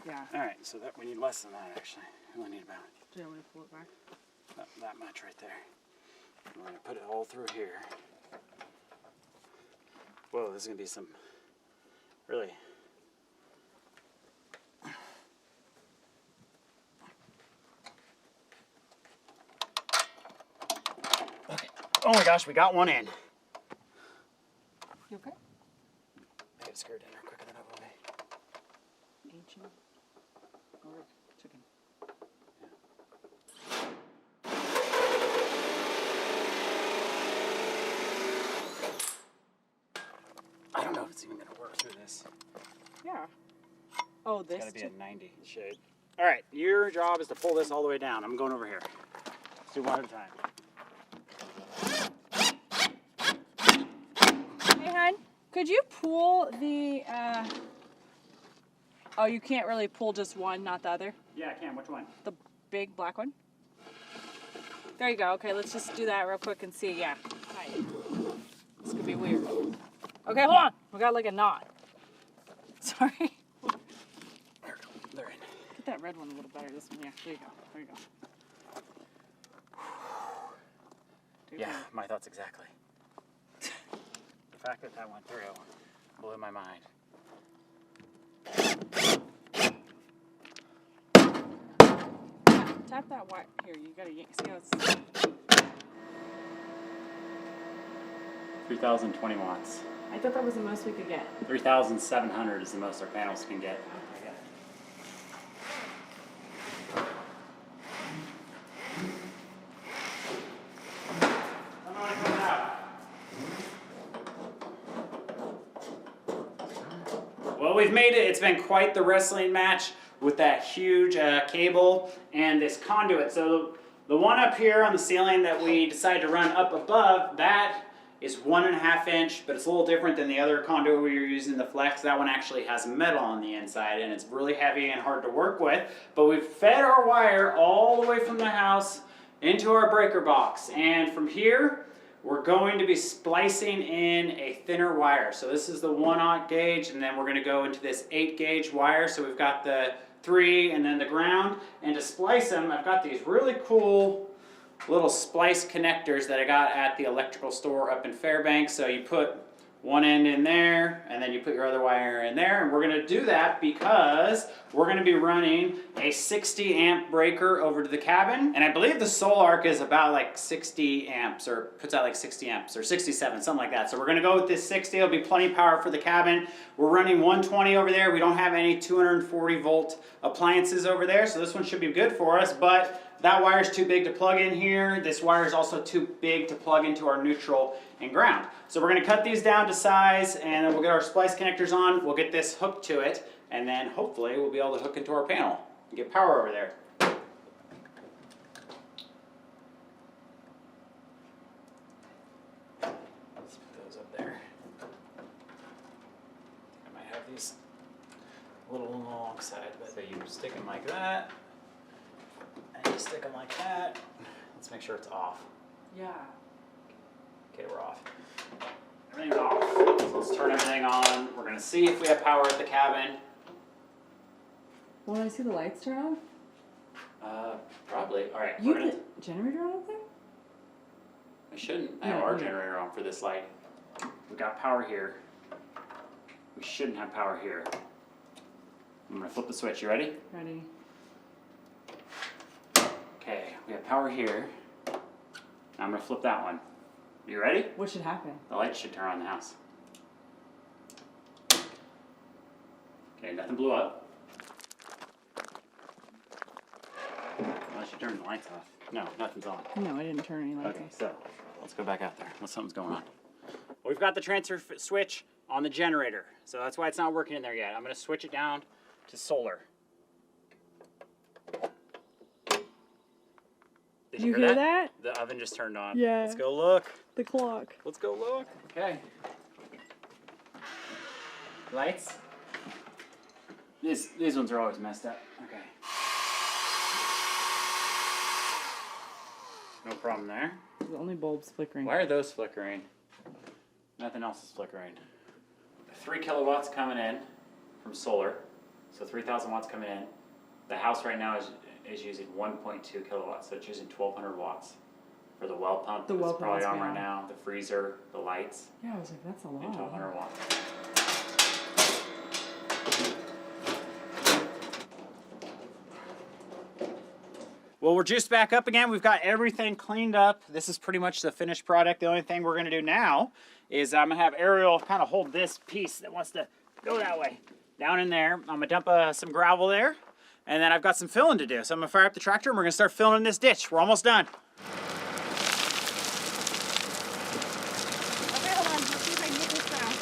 Speaker 1: Yeah.
Speaker 4: All right, so that we need less than that actually. We only need about
Speaker 1: Do you want me to pull it back?
Speaker 4: that much right there. And we're gonna put it all through here. Whoa, this is gonna be some really. Oh my gosh, we got one in.
Speaker 1: You okay?
Speaker 4: I get scared in there quicker than I will be.
Speaker 1: Ancient or chicken?
Speaker 4: I don't know if it's even gonna work through this.
Speaker 1: Yeah. Oh,
Speaker 4: It's
Speaker 1: this
Speaker 4: gotta be a 90 shade. All right, your job is to pull this all the way down. I'm going over here. Let's do one at a time.
Speaker 1: Hey, hon, could you pull the, oh, you can't really pull just one, not the other?
Speaker 4: Yeah, I can. Which one?
Speaker 1: The big black one? There you go. Okay, let's just do that real quick and see. Yeah. Hi. This could be weird. Okay, hold on. We got like a knot. Sorry.
Speaker 4: They're in.
Speaker 1: Get that red one a little better. This one, yeah. There you go. There you go.
Speaker 4: Yeah, my thoughts exactly. The fact that that went through blew my mind.
Speaker 1: Tap that wire. Here, you gotta yank. See how it's.
Speaker 4: 3,020 watts.
Speaker 1: I thought that was the most we could get.
Speaker 4: 3,700 is the most our panels can get. Well, we've made it. It's been quite the wrestling match with that huge cable and this conduit. So the one up here on the ceiling that we decided to run up above, that is 1.5 inch, but it's a little different than the other conduit we were using, the flex. That one actually has metal on the inside and it's really heavy and hard to work with. But we've fed our wire all the way from the house into our breaker box. And from here, we're going to be splicing in a thinner wire. So this is the 1/0 gauge, and then we're going to go into this 8 gauge wire. So we've got the 3 and then the ground. And to splice them, I've got these really cool little splice connectors that I got at the electrical store up in Fairbanks. So you put one end in there, and then you put your other wire in there. And we're going to do that because we're going to be running a 60 amp breaker over to the cabin. And I believe the Sol-Ark is about like 60 amps, or puts out like 60 amps, or 67, something like that. So we're going to go with this 60. It'll be plenty of power for the cabin. We're running 120 over there. We don't have any 240 volt appliances over there, so this one should be good for us. But that wire is too big to plug in here. This wire is also too big to plug into our neutral and ground. So we're gonna cut these down to size, and then we'll get our splice connectors on. We'll get this hooked to it, and then hopefully we'll be able to hook into our panel and get power over there. Let's put those up there. I might have these a little on the long side, but so you stick them like that, and you stick them like that. Let's make sure it's off.
Speaker 1: Yeah.
Speaker 4: Okay, we're off. Everything's off. So let's turn everything on. We're gonna see if we have power at the cabin.
Speaker 1: Want to see the lights turn on?
Speaker 4: Probably. All right.
Speaker 1: You have the generator on up there?
Speaker 4: I shouldn't. I have our generator on for this light. We got power here. We shouldn't have power here. I'm gonna flip the switch. You ready?
Speaker 1: Ready.
Speaker 4: Okay, we have power here. Now I'm gonna flip that one. You ready?
Speaker 1: What should happen?
Speaker 4: The lights should turn on in the house. Okay, nothing blew up. Unless you turn the lights off. No, nothing's on.
Speaker 1: No, I didn't turn any lights
Speaker 4: Okay,
Speaker 1: off.
Speaker 4: so let's go back out there unless something's going on. We've got the transfer switch on the generator, so that's why it's not working in there yet. I'm gonna switch it down to solar. Did
Speaker 1: You hear that?
Speaker 4: The oven just turned on.
Speaker 1: Yeah.
Speaker 4: Let's go look.
Speaker 1: The clock.
Speaker 4: Let's go look. Okay. Lights. These ones are always messed up. Okay. No problem there.
Speaker 1: The only bulb's flickering.
Speaker 4: Why are those flickering? Nothing else is flickering. 3 kilowatts coming in from solar, so 3,000 watts coming in. The house right now is using 1.2 kilowatts, so it's using 1,200 watts for the well pump.
Speaker 1: The well
Speaker 4: that's probably
Speaker 1: pump
Speaker 4: on
Speaker 1: is
Speaker 4: right now. The freezer, the lights,
Speaker 1: Yeah, I was like, that's a lot.
Speaker 4: and 1,200 watts. Well, we're juiced back up again. We've got everything cleaned up. This is pretty much the finished product. The only thing we're gonna do now is I'm gonna have Arielle kind of hold this piece that wants to go that way down in there. I'm gonna dump some gravel there, and then I've got some filling to do. So I'm gonna fire up the tractor and we're gonna start filling in this ditch. We're almost done.
Speaker 1: Okay, hold on. Let's see if I can get this down.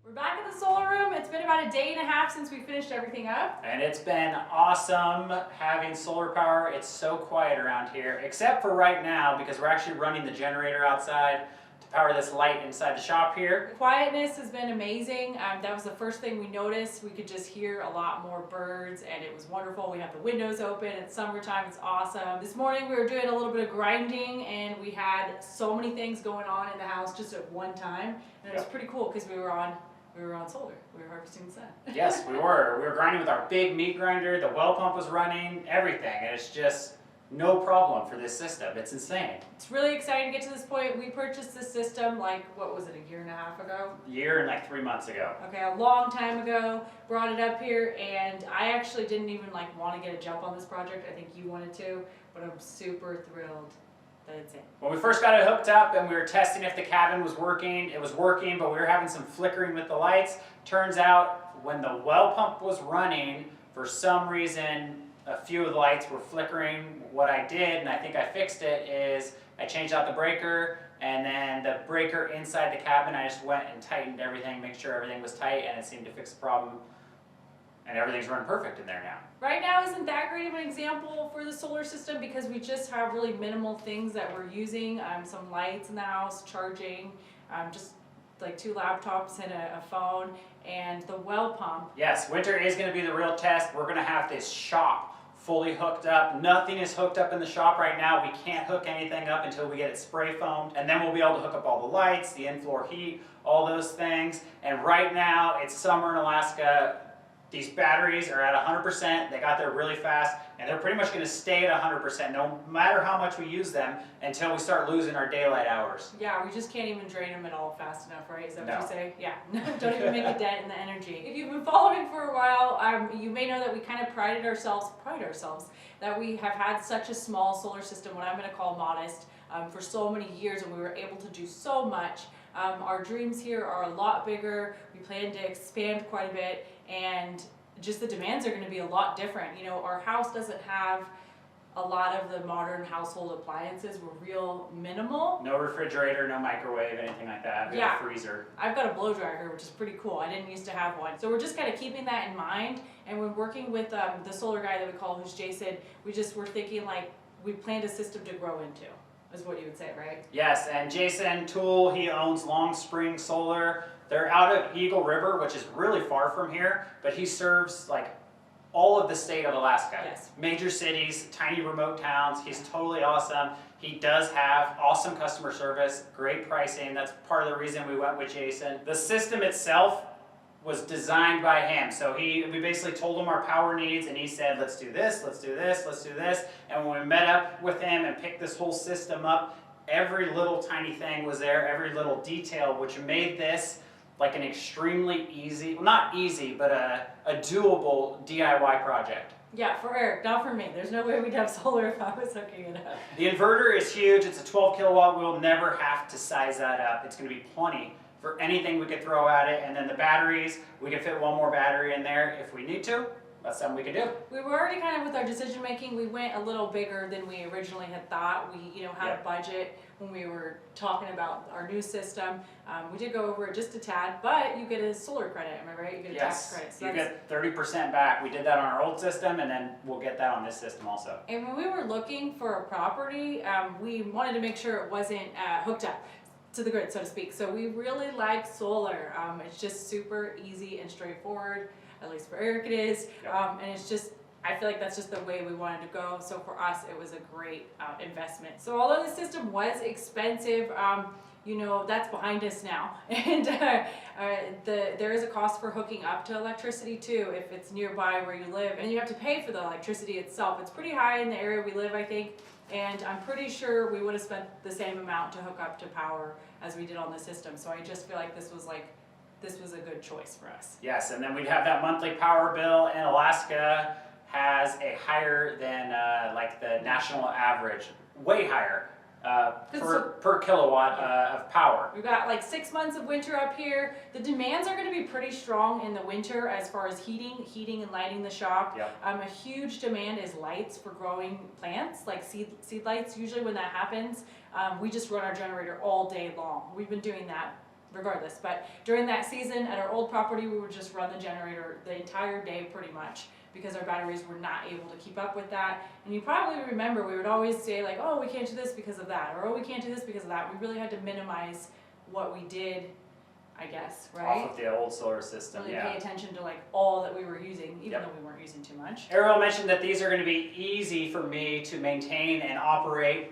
Speaker 1: We're back in the solar room. It's been about a day and a half since we finished everything up.
Speaker 4: And it's been awesome having solar power. It's so quiet around here, except for right now because we're actually running the generator outside to power this light inside the shop here.
Speaker 1: The quietness has been amazing. That was the first thing we noticed. We could just hear a lot more birds and it was wonderful. We have the windows open. It's summertime. It's awesome. This morning we were doing a little bit of grinding and we had so many things going on in the house just at one time. And it was pretty cool because we were on solar. We were harvesting the sun.
Speaker 4: Yes, we were. We were grinding with our big meat grinder. The well pump was running, everything. And it's just no problem for this system. It's insane.
Speaker 1: It's really exciting to get to this point. We purchased this system like, what was it, a year and a half ago?
Speaker 4: A year and like 3 months ago.
Speaker 1: Okay, a long time ago, brought it up here, and I actually didn't even want to get a jump on this project. I think you wanted to, but I'm super thrilled that it's in.
Speaker 4: When we first got it hooked up and we were testing if the cabin was working, it was working, but we were having some flickering with the lights. Turns out when the well pump was running, for some reason, a few of the lights were flickering. What I did, and I think I fixed it, is I changed out the breaker, and then the breaker inside the cabin, I just went and tightened everything, make sure everything was tight, and it seemed to fix the problem. And everything's running perfect in there now.
Speaker 1: Right now isn't that great of an example for the solar system because we just have really minimal things that we're using. Some lights in the house, charging, just like 2 laptops and a phone, and the well pump.
Speaker 4: Yes, winter is going to be the real test. We're going to have this shop fully hooked up. Nothing is hooked up in the shop right now. We can't hook anything up until we get it spray foamed, and then we'll be able to hook up all the lights, the in-floor heat, all those things. And right now, it's summer in Alaska. These batteries are at 100%, they got there really fast, and they're pretty much going to stay at 100% no matter how much we use them until we start losing our daylight hours.
Speaker 1: Yeah, we just can't even drain them at all fast enough, right? Is that what
Speaker 4: No.
Speaker 1: you say? Yeah, don't even make a dent in the energy. If you've been following for a while, you may know that we kind of pride ourselves that we have had such a small solar system, what I'm going to call modest, for so many years, and we were able to do so much. Our dreams here are a lot bigger. We plan to expand quite a bit, and just the demands are going to be a lot different. You know, our house doesn't have a lot of the modern household appliances. We're real minimal.
Speaker 4: No refrigerator, no microwave, anything like that. We have a freezer.
Speaker 1: I've got a blow dryer here, which is pretty cool. I didn't used to have one. So we're just kind of keeping that in mind, and we're working with the solar guy that we call, who's Jason. We're thinking like we planned a system to grow into, is what you would say, right?
Speaker 4: Yes, and Jason Toole, he owns Long Spring Solar. They're out of Eagle River, which is really far from here, but he serves like all of the state of Alaska.
Speaker 1: Yes.
Speaker 4: Major cities, tiny remote towns. He's totally awesome. He does have awesome customer service, great pricing. That's part of the reason we went with Jason. The system itself was designed by him. So we basically told him our power needs, and he said, let's do this, let's do this, let's do this. And when we met up with him and picked this whole system up, every little tiny thing was there, every little detail, which made this like an extremely easy, well, not easy, but a doable DIY project.
Speaker 1: Yeah, for Eric, not for me. There's no way we'd have solar if I was hooking it up.
Speaker 4: The inverter is huge. It's a 12 kilowatt. We'll never have to size that up. It's going to be plenty for anything we could throw at it. And then the batteries, we can fit one more battery in there if we need to. That's something we could do.
Speaker 1: We were already kind of, with our decision making, we went a little bigger than we originally had thought. We had a budget when we were talking about our new system. We did go over it just a tad, but you get a solar credit, am I right? You get a tax credit. So
Speaker 4: you get 30% back. We did that on our old system, and then we'll get that on this system also.
Speaker 1: And when we were looking for a property, we wanted to make sure it wasn't hooked up to the grid, so to speak. So we really like solar. It's just super easy and straightforward. At least for Eric it is, and it's just, I feel like that's just the way we wanted to go. So for us, it was a great investment. So although the system was expensive, that's behind us now. And there is a cost for hooking up to electricity too, if it's nearby where you live, and you have to pay for the electricity itself. It's pretty high in the area we live, I think, and I'm pretty sure we would have spent the same amount to hook up to power as we did on the system. So I just feel like this was a good choice for us.
Speaker 4: Yes, and then we'd have that monthly power bill, and Alaska has a higher than like the national average, way higher per kilowatt of power.
Speaker 1: We've got like 6 months of winter up here. The demands are going to be pretty strong in the winter as far as heating and lighting the shop.
Speaker 4: Yep.
Speaker 1: A huge demand is lights for growing plants, like seed lights. Usually when that happens, we just run our generator all day long. We've been doing that regardless, but during that season at our old property, we would just run the generator the entire day pretty much because our batteries were not able to keep up with that. And you probably remember we would always say like, oh, we can't do this because of that, or oh, we can't do this because of that. We really had to minimize what we did, I guess, right?
Speaker 4: Off of the old solar system,
Speaker 1: really pay attention to like all that we were using, even though we weren't using too much.
Speaker 4: Arielle mentioned that these are going to be easy for me to maintain and operate.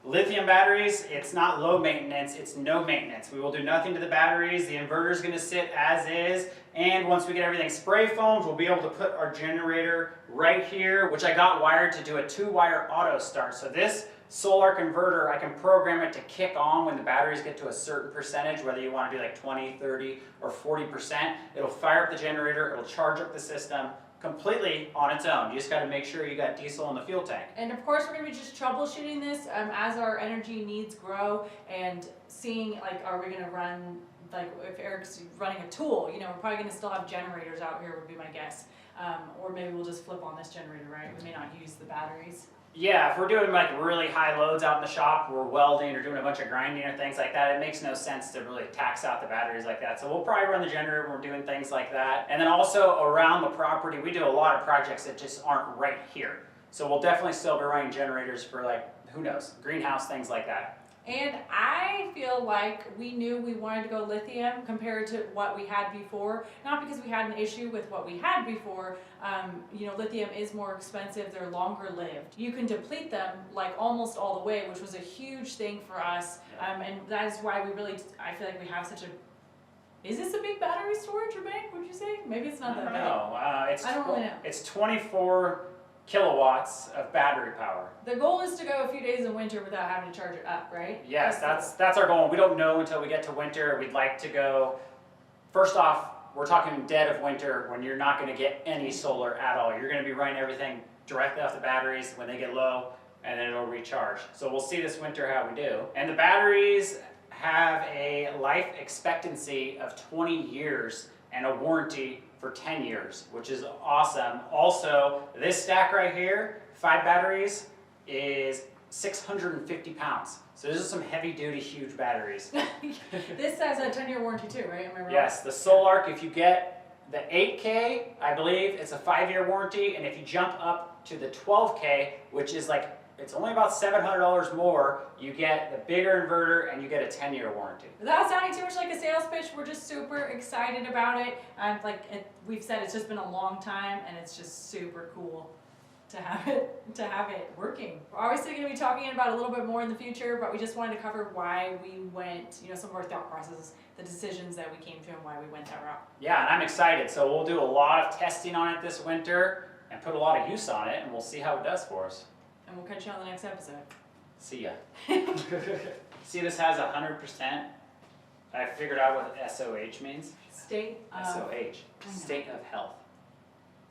Speaker 4: Lithium batteries, it's not low maintenance, it's no maintenance. We will do nothing to the batteries. The inverter is going to sit as is, and once we get everything spray foamed, we'll be able to put our generator right here, which I got wired to do a 2-wire auto start. So this Sol-Ark inverter, I can program it to kick on when the batteries get to a certain percentage, whether you want to do like 20, 30, or 40%. It'll fire up the generator, it'll charge up the system, completely on its own. You just got to make sure you got diesel in the fuel tank.
Speaker 1: And of course, we're going to be just troubleshooting this as our energy needs grow and seeing, like, are we going to run, like, if Eric's running a tool, you know, we're probably going to still have generators out here would be my guess. Or maybe we'll just flip on this generator, right? We may not use the batteries.
Speaker 4: Yeah, if we're doing like really high loads out in the shop, we're welding or doing a bunch of grinding or things like that, it makes no sense to really tax out the batteries like that. So we'll probably run the generator when we're doing things like that. And then also around the property, we do a lot of projects that just aren't right here. So we'll definitely still be running generators for, like, who knows, greenhouse, things like that.
Speaker 1: And I feel like we knew we wanted to go lithium compared to what we had before. Not because we had an issue with what we had before. You know, lithium is more expensive, they're longer lived. You can deplete them like almost all the way, which was a huge thing for us. And that is why we really, I feel like we have such a, is this a big battery storage or bank, would you say? Maybe it's not that big.
Speaker 4: No,
Speaker 1: I don't really know.
Speaker 4: It's 24 kilowatts of battery power.
Speaker 1: The goal is to go a few days in winter without having to charge it up, right?
Speaker 4: Yes, that's our goal. We don't know until we get to winter. We'd like to go, first off, we're talking dead of winter when you're not going to get any solar at all. You're going to be running everything directly off the batteries when they get low, and then it'll recharge. So we'll see this winter how we do. And the batteries have a life expectancy of 20 years and a warranty for 10 years, which is awesome. Also, this stack right here, 5 batteries, is 650 pounds. So this is some heavy duty, huge batteries.
Speaker 1: This has a 10-year warranty too, right? Am I right?
Speaker 4: Yes, the Sol-Ark, if you get the 8K, I believe it's a 5-year warranty, and if you jump up to the 12K, which is like, it's only about $700 more, you get the bigger inverter and you get a 10-year warranty.
Speaker 1: Without sounding too much like a sales pitch, we're just super excited about it. We've said, it's just been a long time, and it's just super cool to have it working. We're obviously going to be talking about it a little bit more in the future, but we just wanted to cover why we went, you know, some of our thought processes, the decisions that we came to, and why we went that route.
Speaker 4: Yeah, and I'm excited. So we'll do a lot of testing on it this winter and put a lot of use on it, and we'll see how it does for us.
Speaker 1: And we'll catch you on the next episode.
Speaker 4: See ya. See, this has 100%. I figured out what SOH means.
Speaker 1: State of...
Speaker 4: SOH, state of health.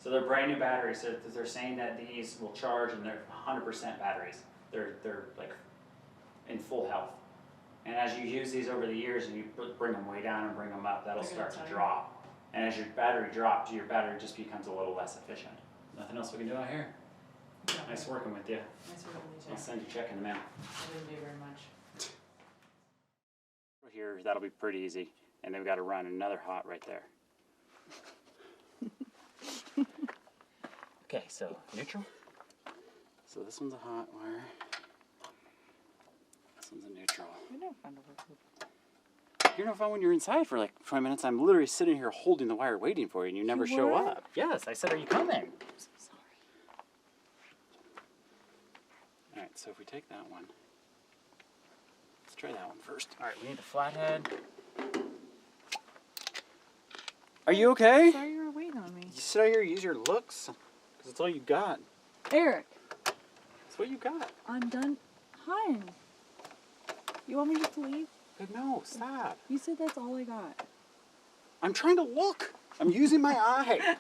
Speaker 4: So they're brand new batteries. They're saying that these will charge, and they're 100% batteries. They're like in full health. And as you use these over the years and you bring them way down and bring them up, that'll start to drop. And as your battery drops, your battery just becomes a little less efficient. Nothing else we can do out here. Nice working with you.
Speaker 1: Nice working with you.
Speaker 4: I'll send you a check in the mail.
Speaker 1: I didn't do very much.
Speaker 4: Here, that'll be pretty easy. And then we've got to run another hot right there. Okay, so neutral. So this one's a hot wire. This one's a neutral.
Speaker 3: You're no fun to work with.
Speaker 4: You're no fun when you're inside for like 20 minutes. I'm literally sitting here holding the wire waiting for you, and you never show up. Yes, I said, are you coming? I'm so sorry. All right, so if we take that one, let's try that one first. All right, we need the flathead. Are you okay?
Speaker 3: Sorry you were waiting on me.
Speaker 4: You sit out here, use your looks, because it's all you got.
Speaker 3: Eric,
Speaker 4: That's what you got.
Speaker 3: I'm done. Hun, you want me just to leave?
Speaker 4: No, stop.
Speaker 3: You said that's all I got.
Speaker 4: I'm trying to look. I'm using my eye.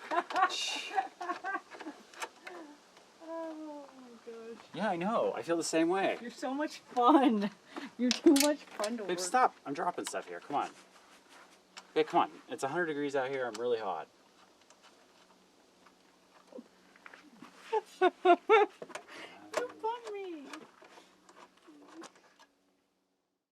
Speaker 3: Oh my gosh.
Speaker 4: Yeah, I know. I feel the same way.
Speaker 3: You're so much fun. You're too much fun to
Speaker 4: Babe,
Speaker 3: work.
Speaker 4: stop. I'm dropping stuff here. Come on. Okay, come on. It's 100 degrees out here. I'm really hot.